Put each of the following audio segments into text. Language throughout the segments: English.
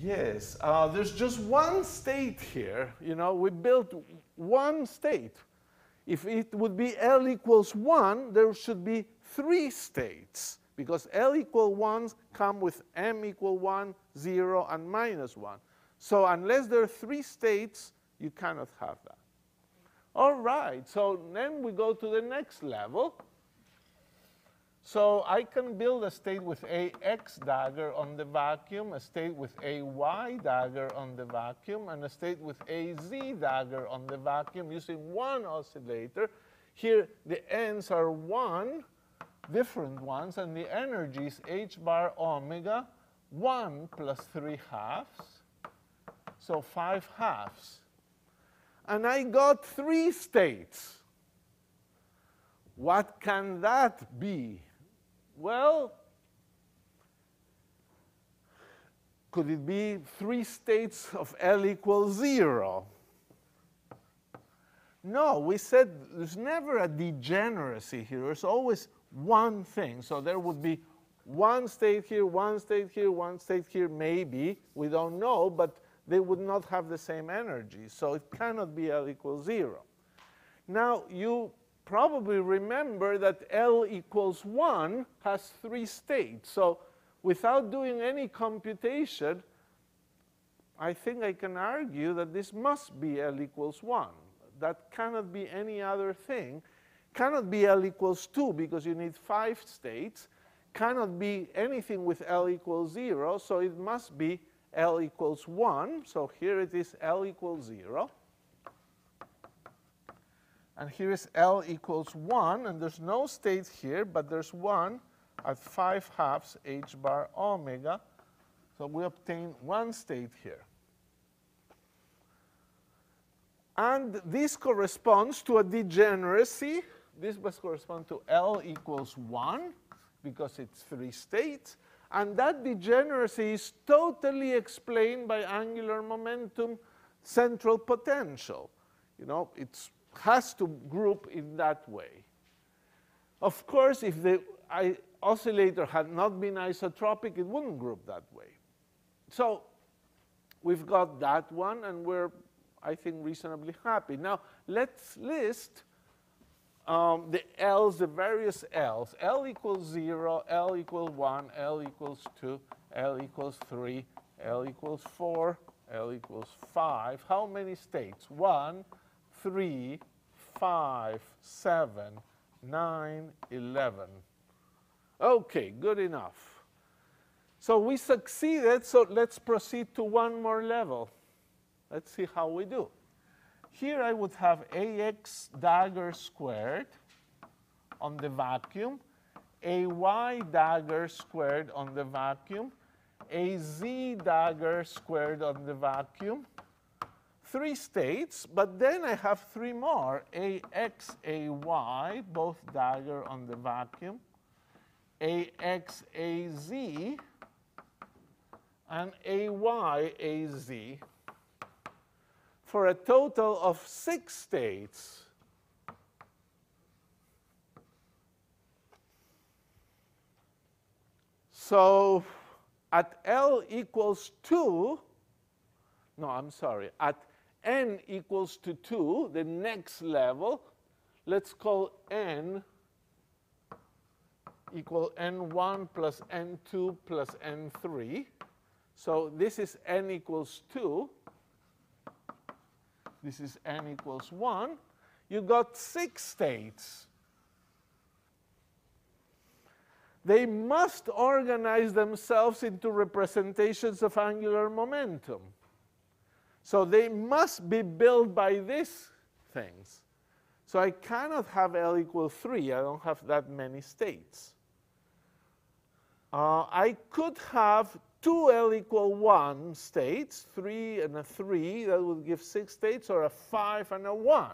Yes, there's just one state here. You know, we built one state. If it would be L equals 1, there should be 3 states, because L equal 1s come with M equal 1, 0, and minus 1. So unless there are 3 states, you cannot have that. All right, so then we go to the next level. So I can build a state with a x dagger on the vacuum, a state with a y dagger on the vacuum, and a state with a z dagger on the vacuum using one oscillator. Here the n's are 1, different ones, and the energy is h bar omega 1 plus 3 halves, so 5 halves. And I got 3 states. What can that be? Well, could it be 3 states of L equals 0? No, we said there's never a degeneracy here. There's always one thing. So there would be 1 state here, 1 state here, 1 state here, maybe. We don't know, but they would not have the same energy. So it cannot be L equals 0. Now, you probably remember that L equals 1 has 3 states. So without doing any computation, I think I can argue that this must be L equals 1. That cannot be any other thing. Cannot be L equals 2 because you need 5 states. Cannot be anything with L equals 0, so it must be L equals 1. So here it is L equals 0. And here is L equals 1, and there's no state here, but there's 1 at 5 halves h bar omega. So we obtain 1 state here. And this corresponds to a degeneracy. This must correspond to L equals 1, because it's 3 states. And that degeneracy is totally explained by angular momentum central potential. You know, it has to group in that way. Of course, if the oscillator had not been isotropic, it wouldn't group that way. So we've got that one, and we're, I think, reasonably happy. Now, let's list the L's, the various L's. L equals 0, L equals 1, L equals 2, L equals 3, L equals 4, L equals 5. How many states? 1, 3, 5, 7, 9, 11. OK, good enough. So we succeeded, so let's proceed to one more level. Let's see how we do. Here I would have ax dagger squared on the vacuum, ay dagger squared on the vacuum, az dagger squared on the vacuum. 3 states, but then I have 3 more, ax, ay, both dagger on the vacuum, ax, az, and ay, az, for a total of 6 states. So at L equals 2, no, I'm sorry, at n equals to 2, the next level, let's call n equal n1 plus n2 plus n3. So this is n equals 2. This is n equals 1. You got 6 states. They must organize themselves into representations of angular momentum. So they must be built by these things. So I cannot have L equal 3. I don't have that many states. I could have 2 L equal 1 states, 3 and a 3. That would give 6 states, or a 5 and a 1.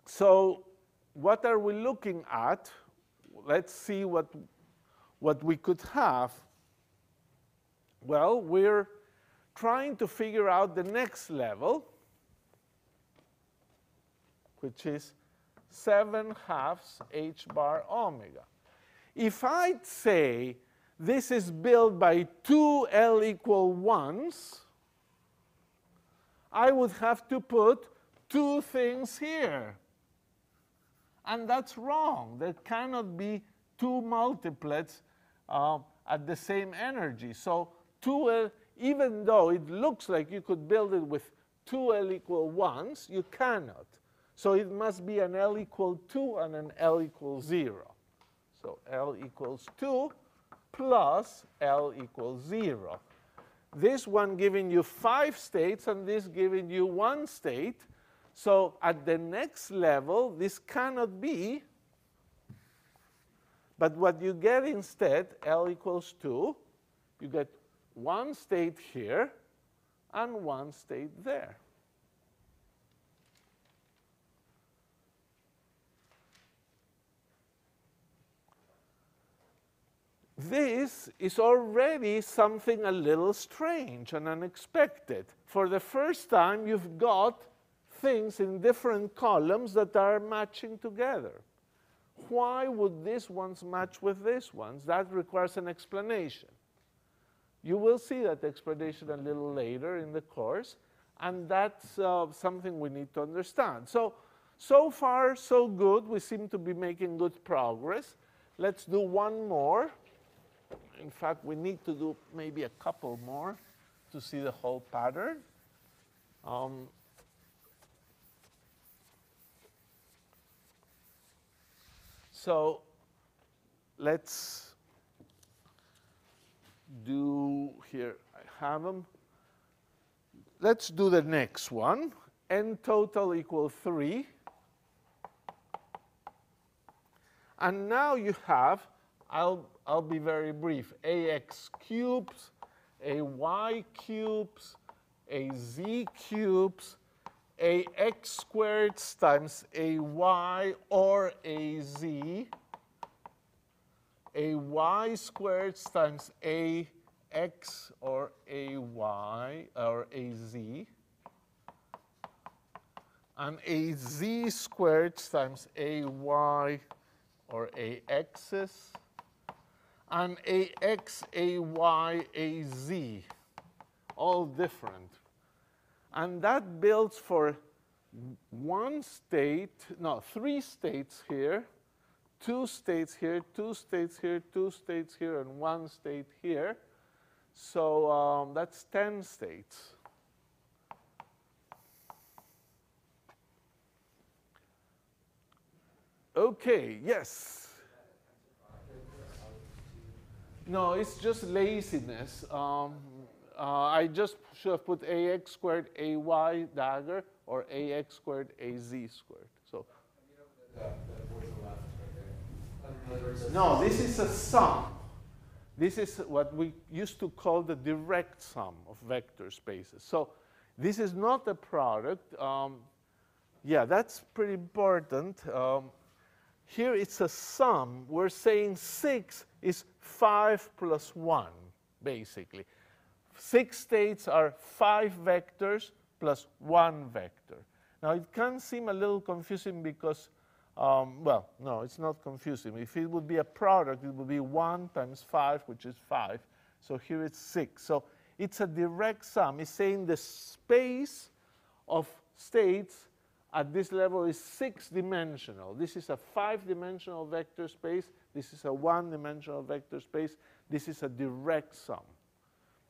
So what are we looking at? Let's see what we could have. Well, we're trying to figure out the next level, which is 7 halves h bar omega. If I'd say this is built by two L equal 1s, I would have to put two things here. And that's wrong. There cannot be two multiplets at the same energy. So 2L, even though it looks like you could build it with two L equal 1s, you cannot. So it must be an L equal 2 and an L equals 0. So L equals 2 plus L equals 0. This one giving you 5 states and this giving you 1 state. So at the next level, this cannot be. But what you get instead, L equals 2, you get 1 state here and 1 state there. This is already something a little strange and unexpected. For the first time, you've got things in different columns that are matching together. Why would these ones match with these ones? That requires an explanation. You will see that explanation a little later in the course, and that's something we need to understand. So far, so good. We seem to be making good progress. Let's do one more. In fact, we need to do maybe a couple more to see the whole pattern. So let's do here. I have them. Let's do the next one. N total equals 3. And now you have, I'll be very brief, ax cubes, ay cubes, az cubes, ax squared times ay or az, ay squared times ax or ay or az, and az squared times ay or ax's, and ax, ay, az, all different. And that builds for one state, no, 3 states here, 2 states here, 2 states here, 2 states here, and 1 state here. So that's 10 states. Okay, yes. No, it's just laziness. I just should have put ax squared ay dagger or ax squared az squared. So no, this is a sum. This is what we used to call the direct sum of vector spaces. So this is not a product. Yeah, that's pretty important. Here it's a sum. We're saying 6 is 5 plus 1, basically. 6 states are 5 vectors plus 1 vector. Now, it can seem a little confusing because, well, no, it's not confusing. If it would be a product, it would be 1 times 5, which is 5. So here it's 6. So it's a direct sum. It's saying the space of states at this level is 6-dimensional. This is a 5-dimensional vector space. This is a 1-dimensional vector space. This is a direct sum.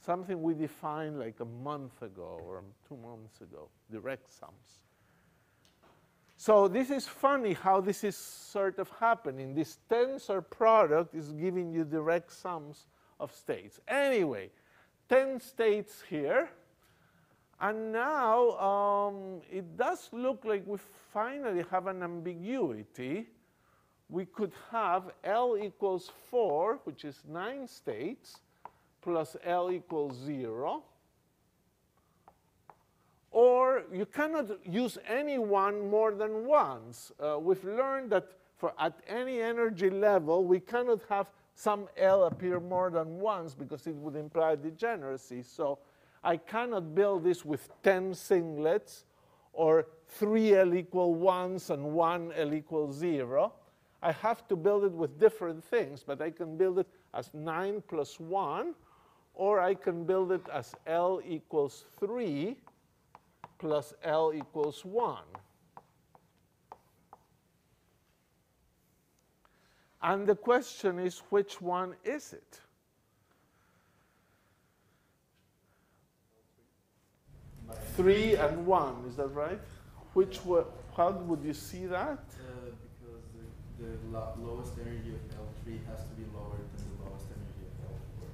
Something we defined like a month ago or 2 months ago, direct sums. So this is funny how this is sort of happening. This tensor product is giving you direct sums of states. Anyway, 10 states here. And now it does look like we finally have an ambiguity. We could have L equals 4, which is 9 states, plus L equals 0. Or you cannot use any one more than once. We've learned that for at any energy level, we cannot have some L appear more than once because it would imply degeneracy. So I cannot build this with 10 singlets or 3 L equal 1s and 1 L equals 0. I have to build it with different things, but I can build it as 9 plus 1, or I can build it as L equals 3 plus L equals 1. And the question is, which one is it? Three and 1, is that right? How would you see that? Because the lowest energy of L3 has to be lower than the lowest energy of L4.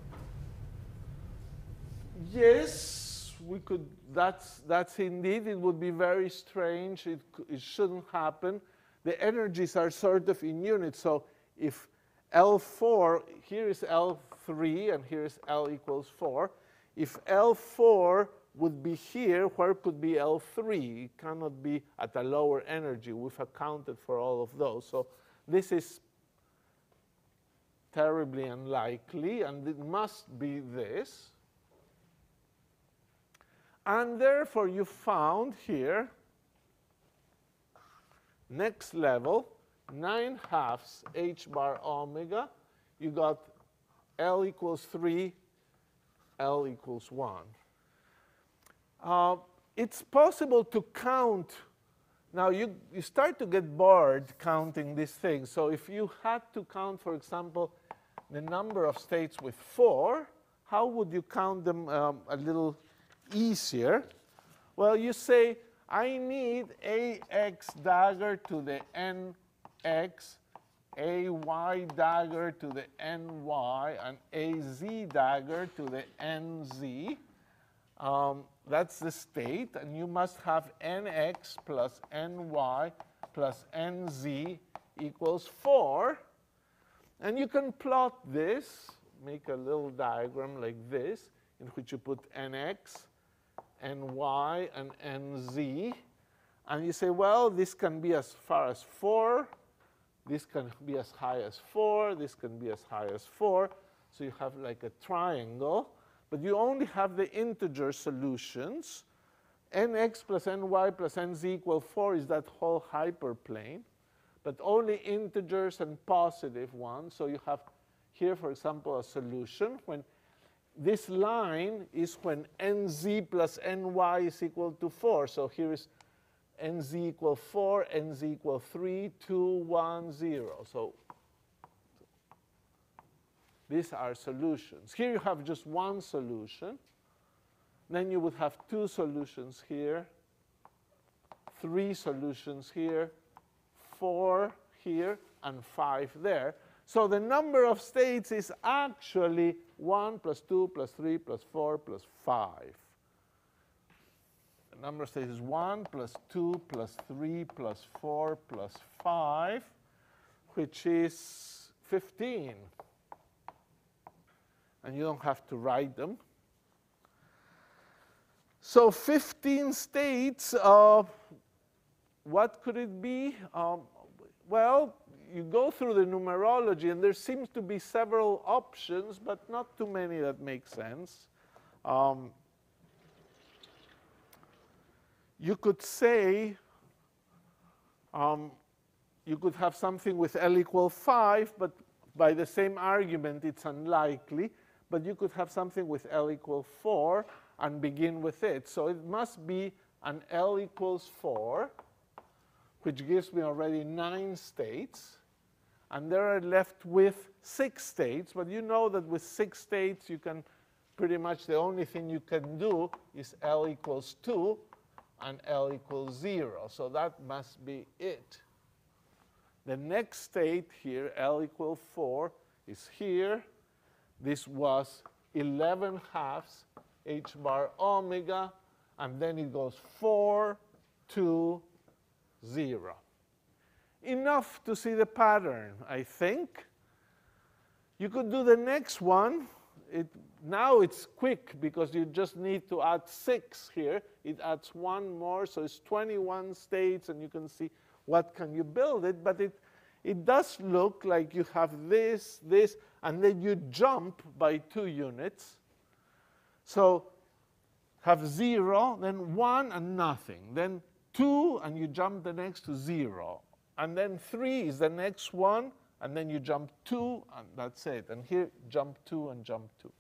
Yes, we could. That's indeed. It would be very strange. It shouldn't happen. The energies are sort of in units. So if L4, here is L3, and here is L equals 4. If L4 would be here, where could be L3? It cannot be at a lower energy. We've accounted for all of those. So this is terribly unlikely, and it must be this. And therefore, you found here, next level, 9/2 h bar omega. You got L equals 3, L equals 1. It's possible to count. Now, you start to get bored counting these things. So if you had to count, for example, the number of states with 4, how would you count them a little easier? Well, you say, I need AX dagger to the NX, AY dagger to the NY, and AZ dagger to the NZ. That's the state, and you must have NX plus NY plus NZ equals 4. And you can plot this, make a little diagram like this, in which you put NX, NY, and NZ. And you say, well, this can be as far as 4. This can be as high as 4. This can be as high as 4. So you have like a triangle. But you only have the integer solutions. Nx plus ny plus nz equal 4 is that whole hyperplane. But only integers and positive ones. So you have here, for example, a solution. When this line is when nz plus ny is equal to 4. So here is nz equal 4, nz equal 3, 2, 1, 0. So these are solutions. Here you have just one solution. Then you would have 2 solutions here, 3 solutions here, 4 here, and 5 there. So the number of states is actually 1 plus 2 plus 3 plus 4 plus 5. The number of states is 1 plus 2 plus 3 plus 4 plus 5, which is 15. And you don't have to write them. So 15 states, what could it be? Well, you go through the numerology, and there seems to be several options, but not too many that make sense. You could say, you could have something with L equal 5, but by the same argument, it's unlikely. But you could have something with L equal 4 and begin with it. So it must be an L equals 4, which gives me already 9 states. And there are left with 6 states. But you know that with 6 states, you can pretty much the only thing you can do is L equals 2 and L equals 0. So that must be it. The next state here, L equals 4, is here. This was 11/2 h bar omega, and then it goes 4, 2, 0. Enough to see the pattern, I think. You could do the next one. Now it's quick because you just need to add 6 here. It adds 1 more, so it's 21 states, and you can see what can you build it. But it does look like you have this, this, and then you jump by 2 units. So have 0, then 1 and nothing. Then 2, and you jump the next to 0. And then 3 is the next one, And then you jump 2, and that's it. And here, jump 2 and jump 2.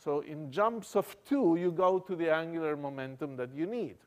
So in jumps of 2, you go to the angular momentum that you need.